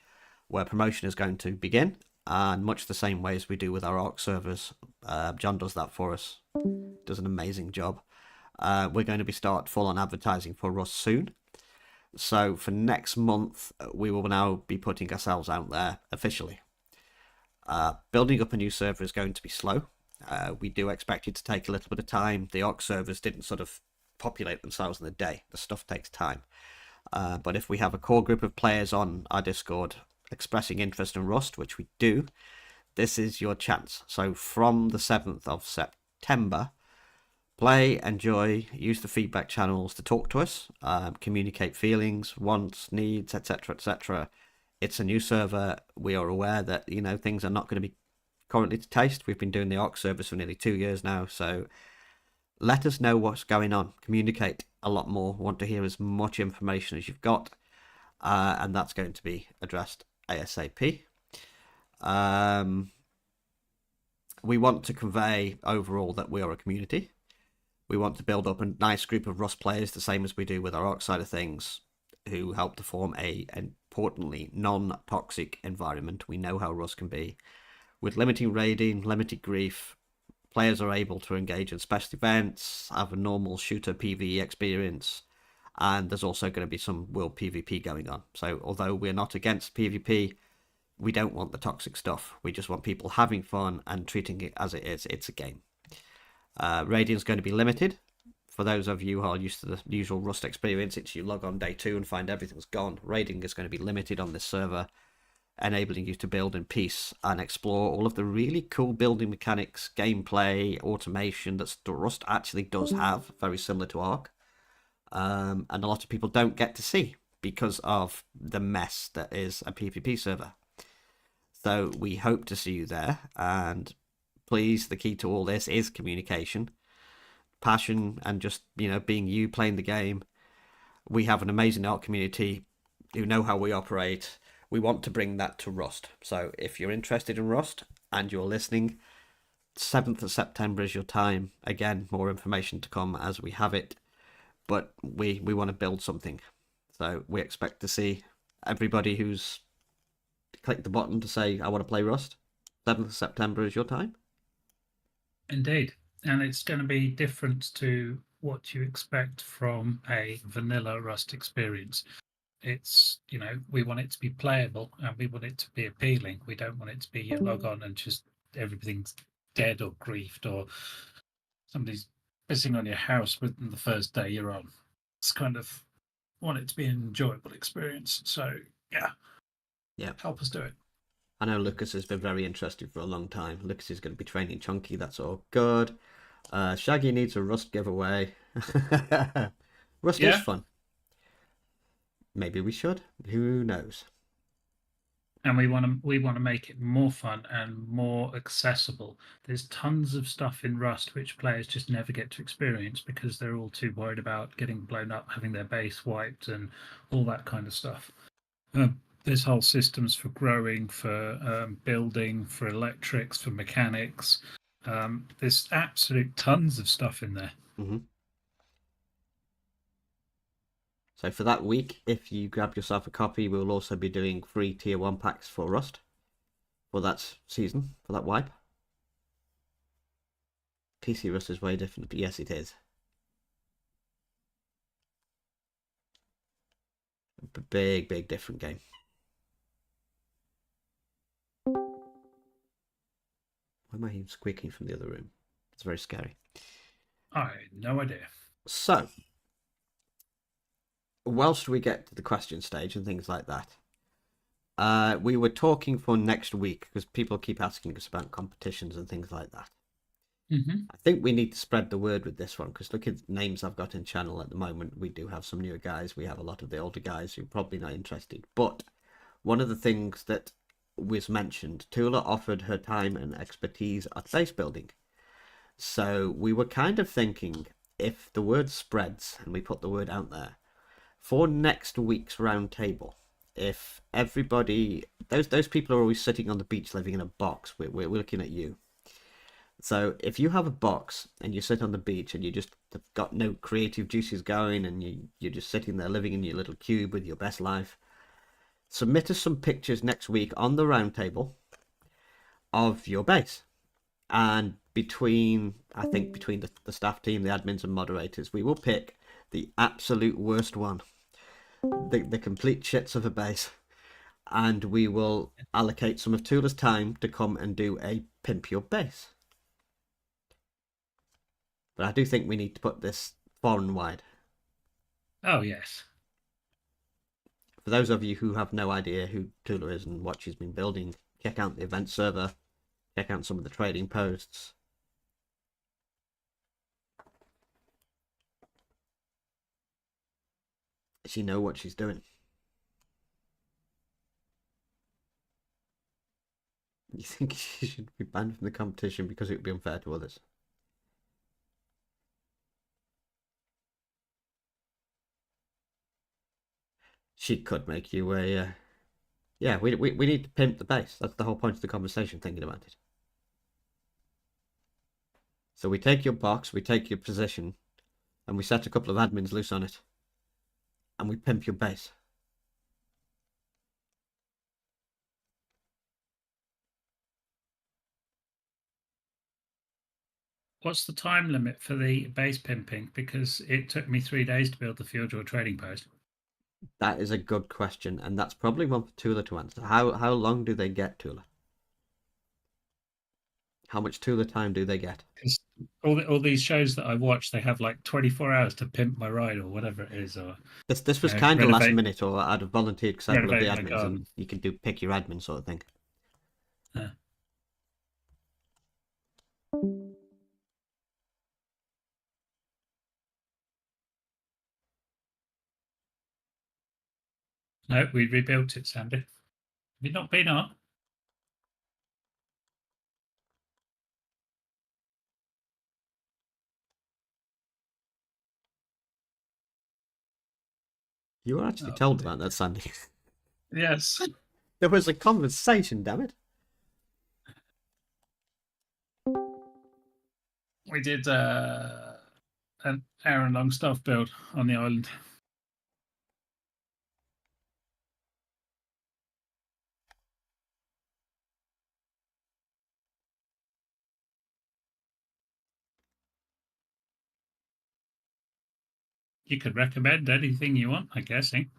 where promotion is going to begin, and much the same way as we do with our ARC servers. John does that for us, does an amazing job. We're going to be start full-on advertising for Rust soon. So for next month, we will now be putting ourselves out there officially. Building up a new server is going to be slow. We do expect it to take a little bit of time. The ARC servers didn't sort of populate themselves in a day. The stuff takes time. But if we have a core group of players on our Discord expressing interest in Rust, which we do, this is your chance. So from the 7th of September, play, enjoy, use the feedback channels to talk to us, communicate feelings, wants, needs, etc., etc. It's a new server. We are aware that, things are not going to be currently to taste. We've been doing the ARC service for nearly 2 years now, so let us know what's going on. Communicate a lot more. Want to hear as much information as you've got, and that's going to be addressed ASAP. We want to convey overall that we are a community. We want to build up a nice group of Rust players, the same as we do with our ARC side of things, who help to form a, importantly, non-toxic environment. We know how Rust can be. With limiting raiding, limited grief, players are able to engage in special events, have a normal shooter PvE experience, and there's also going to be some world PvP going on. So although we're not against PvP, we don't want the toxic stuff. We just want people having fun and treating it as it is. It's a game. Raiding is going to be limited. For those of you who are used to the usual Rust experience, it's you log on day 2 and find everything's gone. Raiding is going to be limited on this server, enabling you to build in peace and explore all of the really cool building mechanics, gameplay, automation that Rust actually does have, very similar to ARC. And a lot of people don't get to see because of the mess that is a PvP server. So we hope to see you there, and please, the key to all this is communication, passion, and just, being you playing the game. We have an amazing art community who know how we operate. We want to bring that to Rust. So if you're interested in Rust and you're listening, 7th of September is your time. Again, more information to come as we have it. But we want to build something. So we expect to see everybody who's clicked the button to say, I want to play Rust. 7th of September is your time. Indeed. And it's going to be different to what you expect from a vanilla Rust experience. It's, we want it to be playable and we want it to be appealing. We don't want it to be you log on and just everything's dead or griefed or somebody's pissing on your house within the first day you're on. It's kind of want it to be an enjoyable experience. So Yeah, help us do it. I know Lucas has been very interested for a long time. Lucas is going to be training Chunky. That's all good. Shaggy needs a Rust giveaway. Rust is fun. Maybe we should. Who knows? And we want to make it more fun and more accessible. There's tons of stuff in Rust which players just never get to experience because they're all too worried about getting blown up, having their base wiped, and all that kind of stuff. There's whole systems for growing, for building, for electrics, for mechanics. There's absolute tons of stuff in there. Mm-hmm. So for that week, if you grab yourself a copy, we'll also be doing free tier 1 packs for Rust for that season, for that wipe. PC Rust is way different, but yes, it is. A big, big different game. Why am I squeaking from the other room? It's very scary. I had no idea. So, whilst we get to the question stage and things like that, we were talking for next week because people keep asking us about competitions and things like that. Mm-hmm. I think we need to spread the word with this one because look at the names I've got in channel at the moment. We do have some newer guys. We have a lot of the older guys who are probably not interested. But one of the things that was mentioned, Tula offered her time and expertise at base building. So we were kind of thinking if the word spreads and we put the word out there for next week's roundtable, if everybody, those people are always sitting on the beach living in a box. We're looking at you. So if you have a box and you sit on the beach and you just have got no creative juices going and you're just sitting there living in your little cube with your best life, submit us some pictures next week on the roundtable of your base. And between the staff team, the admins and moderators, we will pick the absolute worst one, the complete shits of a base. And we will allocate some of Tula's time to come and do a pimp your base. But I do think we need to put this far and wide. Oh, yes. For those of you who have no idea who Tula is and what she's been building, check out the event server, check out some of the trading posts. She knows what she's doing. You think she should be banned from the competition because it would be unfair to others? She could make you a. Yeah, we need to pimp the base. That's the whole point of the conversation, thinking about it. So we take your box, we take your position, and we set a couple of admins loose on it. And we pimp your base. What's the time limit for the base pimping? Because it took me 3 days to build the Fjordor trading post. That is a good question, and that's probably one for Tula to answer. How long do they get, Tula? How much Tula time do they get? Because all these shows that I watch, they have like 24 hours to pimp my ride or whatever it is, or This was kind of last renovate minute, or I'd have volunteered several of the my admins, garden. and you can do pick your admin sort of thing. Uh, no, we rebuilt it, Sandy. Have you not been on? You were actually Oh, told dear. about that, Sandy. Yes. There was a conversation, damn it. We did an hour-long staff build on the island. You could recommend anything you want, I'm guessing.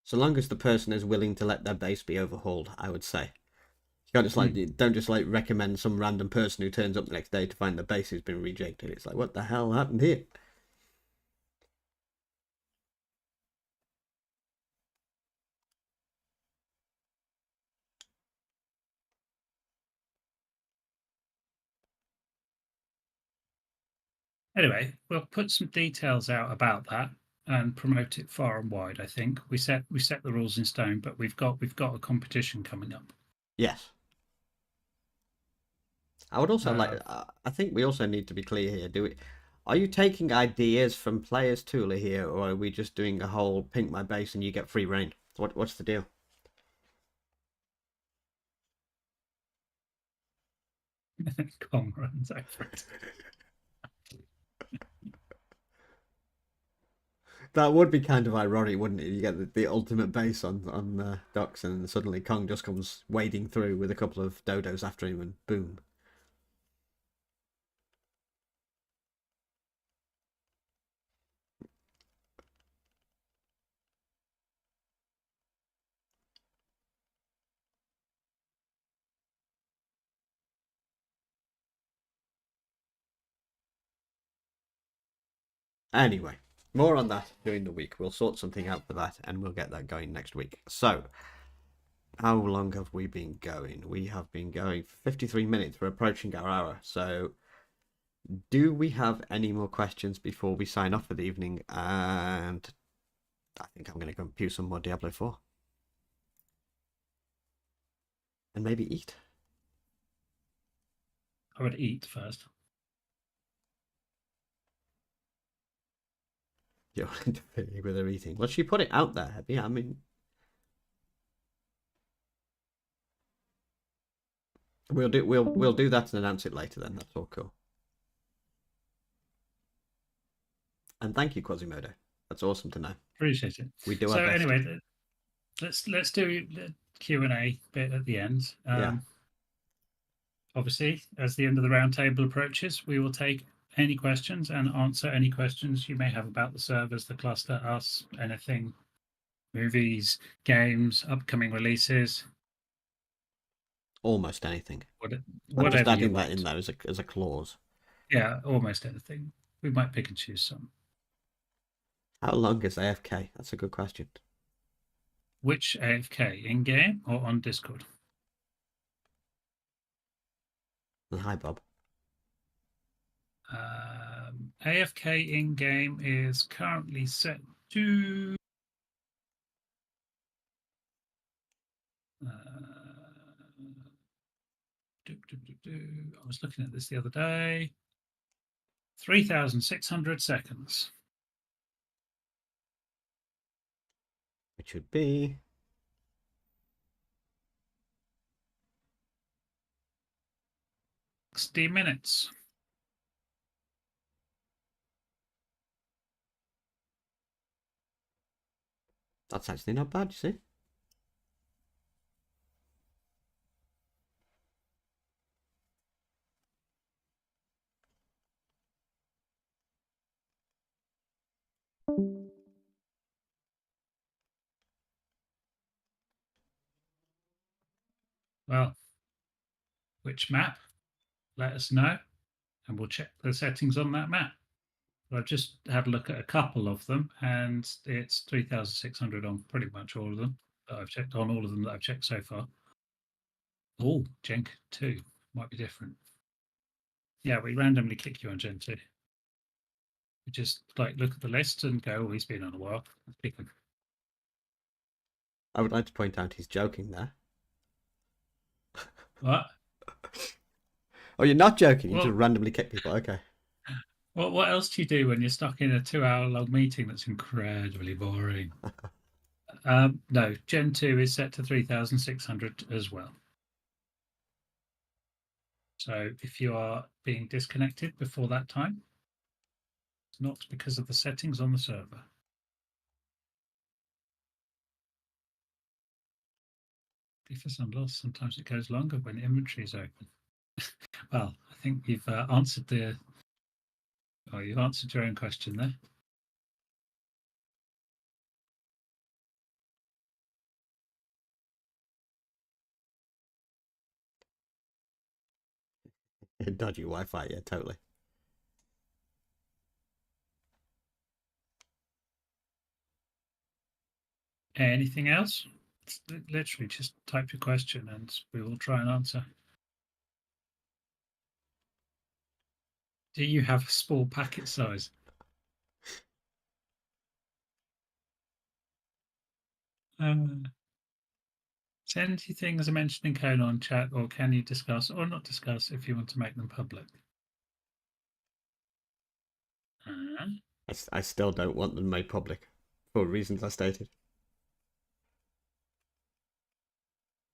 So long as the person is willing to let their base be overhauled, I would say. You can't just don't just recommend some random person who turns up the next day to find their base has been rejected. It's like, what the hell happened here? Anyway, we'll put some details out about that and promote it far and wide. I think we set the rules in stone, but we've got a competition coming up. Yes. I would also like. Uh, I think we also need to be clear here. Are you taking ideas from players, Tula, here, or are we just doing a whole pink my base and you get free reign? What's the deal? Com runs over it. That would be kind of ironic, wouldn't it? You get the ultimate base on Docks, and suddenly Kong just comes wading through with a couple of dodos after him, and boom. Anyway, more on that during the week. We'll sort something out for that, and we'll get that going next week. So, how long have we been going? We have been going for 53 minutes. We're approaching our hour. So, do we have any more questions before we sign off for the evening? And I think I'm going to go and pew some more Diablo 4. And maybe eat. I would eat first. You're interfering with her eating. Well, she put it out there. Yeah, I mean, we'll do that and announce it later. Then that's all cool. And thank you, Quasimodo. That's awesome to know. Appreciate it. We do So our best. anyway, let's do the Q&A bit at the end. Yeah. Obviously, as the end of the roundtable approaches, we will take any questions and answer any questions you may have about the servers, the cluster, us, anything, movies, games, upcoming releases. Almost anything. I'm just Whatever you adding that want. in there as a clause. Yeah, almost anything. We might pick and choose some. How long is AFK? That's a good question. Which AFK, in game or on Discord? Hi, Bob. AFK in game is currently set to I was looking at this the other day. 3,600 seconds. It should be 60 minutes. That's actually not bad, you see. Well, which map? Let us know, and we'll check the settings on that map. But I've just had a look at a couple of them, and it's 3,600 on pretty much all of them that I've checked, on all of them that I've checked so far. Oh, Gen 2 might be different. Yeah, we randomly kick you on Gen 2. We just like look at the list and go, oh, he's been on a while. Let's pick him. I would like to point out he's joking there. What? Oh, you're not joking. You Well, just randomly kick people. Okay. what else do you do when you're stuck in a 2 hour long meeting that's incredibly boring? No, Gen 2 is set to 3,600 as well. So if you are being disconnected before that time, it's not because of the settings on the server. For some loss, sometimes it goes longer when inventory is open. Well, I think you've answered you've answered your own question there. Dodgy Wi-Fi, yeah, totally. Anything else? It's literally just type your question and we will try and answer. Do you have a small packet size? Send you things I mentioned in colon chat, or can you discuss or not discuss if you want to make them public? I still don't want them made public for reasons I stated.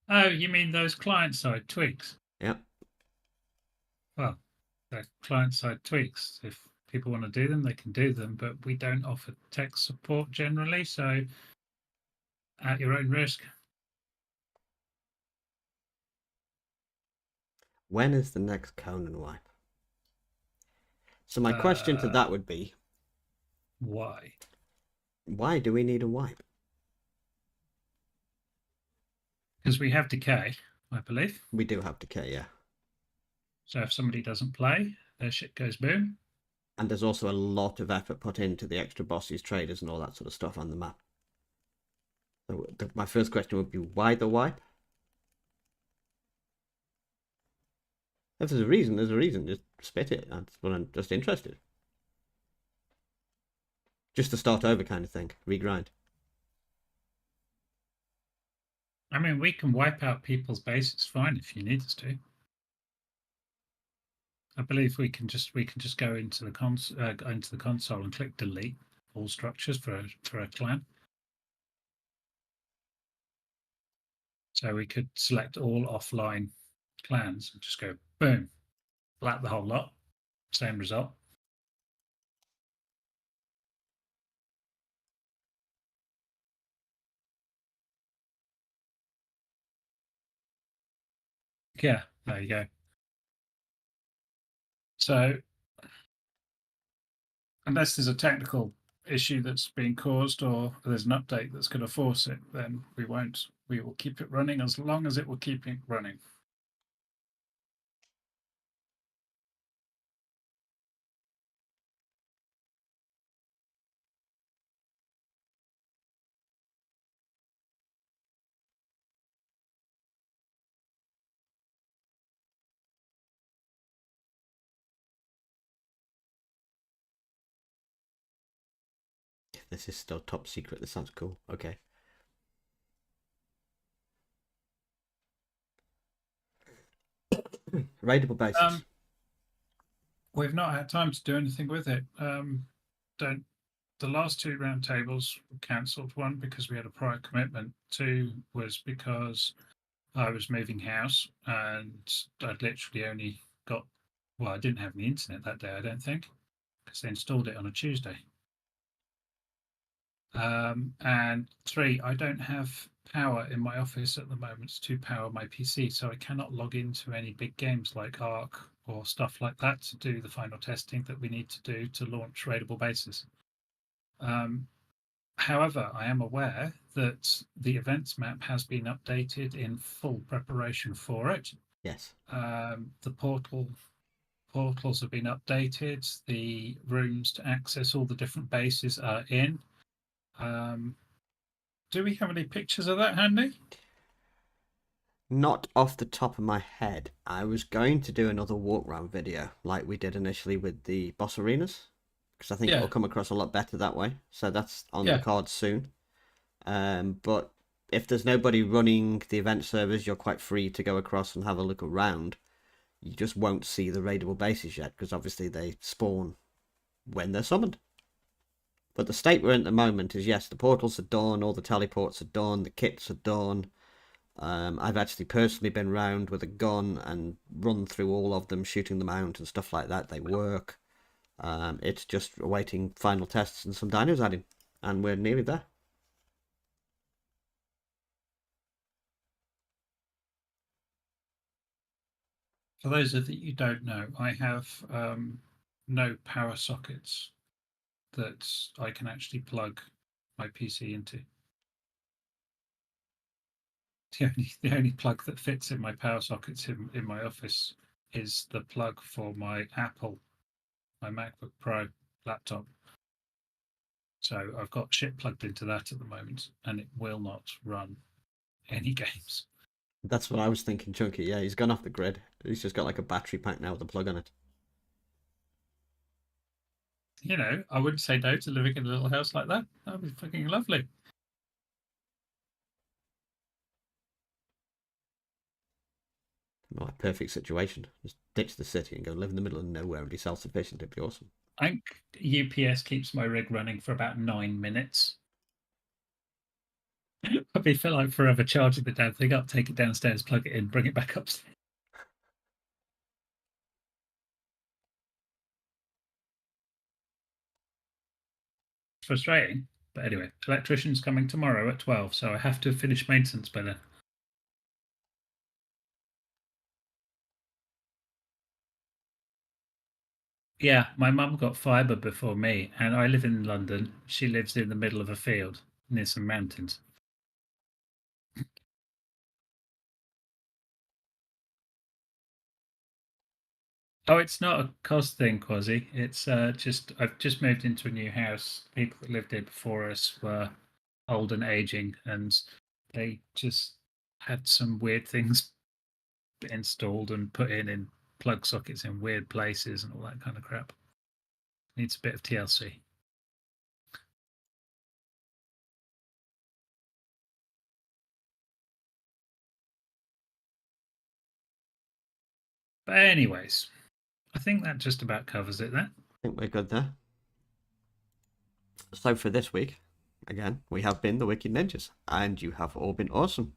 Oh, you mean those client-side tweaks? Yeah. Well, they're client-side tweaks. If people want to do them, they can do them, but we don't offer tech support generally, so at your own risk. When is the next Conan wipe? So my question to that would be, Why? why do we need a wipe? Because we have decay, I believe. We do have decay, yeah. So if somebody doesn't play, their shit goes boom. And there's also a lot of effort put into the extra bosses, traders, and all that sort of stuff on the map. So my first question would be, why the wipe? If there's a reason, there's a reason. Just spit it. That's what I'm just interested. Just to start over kind of thing. Regrind. I mean, we can wipe out people's bases fine if you need us to. I believe we can just go into the console and click delete all structures for a clan. So we could select all offline clans and just go boom, flat the whole lot, same result. Yeah, there you go. So unless there's a technical issue that's being caused or there's an update that's going to force it, then we won't. We will keep it running as long as it will keep it running. This is still top secret. This sounds cool. Okay. Raidable bases. We've not had time to do anything with it. Don't The last two roundtables were cancelled. One because we had a prior commitment. Two was because I was moving house and I'd literally only got, well, I didn't have any internet that day, I don't think, because they installed it on a Tuesday. And three, I don't have power in my office at the moment to power my PC, so I cannot log into any big games like Arc or stuff like that to do the final testing that we need to do to launch raidable bases. However, I am aware that the events map has been updated in full preparation for it. Yes. The portals have been updated. The rooms to access all the different bases are in. Do we have any pictures of that handy? Not off the top of my head. I was going to do another walk around video like we did initially with the boss arenas, because I think Yeah, it'll come across a lot better that way. So that's on the yeah. cards soon. But if there's nobody running the event servers, you're quite free to go across and have a look around. You just won't see the raidable bases yet, because obviously they spawn when they're summoned. But the state we're in at the moment is, yes, the portals are done, all the teleports are done, the kits are done. I've actually personally been round with a gun and run through all of them, shooting them out and stuff like that. They work. It's just awaiting final tests and some dinos adding, and we're nearly there. For those of you who don't know, I have no power sockets that I can actually plug my PC into. The only plug that fits in my power sockets in my office is the plug for my my MacBook Pro laptop. So I've got shit plugged into that at the moment, and it will not run any games. That's what I was thinking, Chunky. Yeah, he's gone off the grid. He's just got like a battery pack now with a plug on it. I wouldn't say no to living in a little house like that. That'd be fucking lovely. Like, perfect situation. Just ditch the city and go live in the middle of nowhere and be self-sufficient. It'd be awesome. I think UPS keeps my rig running for about 9 minutes. I feel like forever charging the damn thing up, take it downstairs, plug it in, bring it back upstairs. Frustrating. But anyway, electrician's coming tomorrow at 12, so I have to finish maintenance by then. Yeah, my mum got fibre before me, and I live in London. She lives in the middle of a field near some mountains. Oh, it's not a cost thing, Quasi. It's just I've just moved into a new house. People that lived here before us were old and aging, and they just had some weird things installed and put in plug sockets in weird places and all that kind of crap. Needs a bit of TLC. But anyways, I think that just about covers it then. I think we're good there. So for this week, again, we have been the Wicked Ninjas, and you have all been awesome.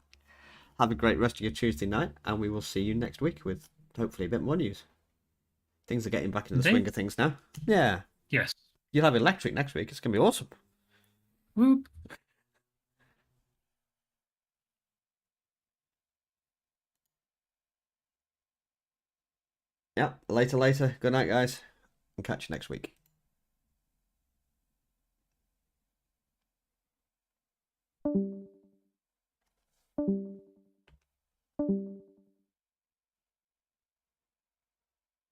Have a great rest of your Tuesday night, and we will see you next week with hopefully a bit more news. Things are getting back into the swing of things now. Yeah. Yes. You'll have electric next week. It's going to be awesome. Whoop. Yeah. Later. Good night, guys. And catch you next week.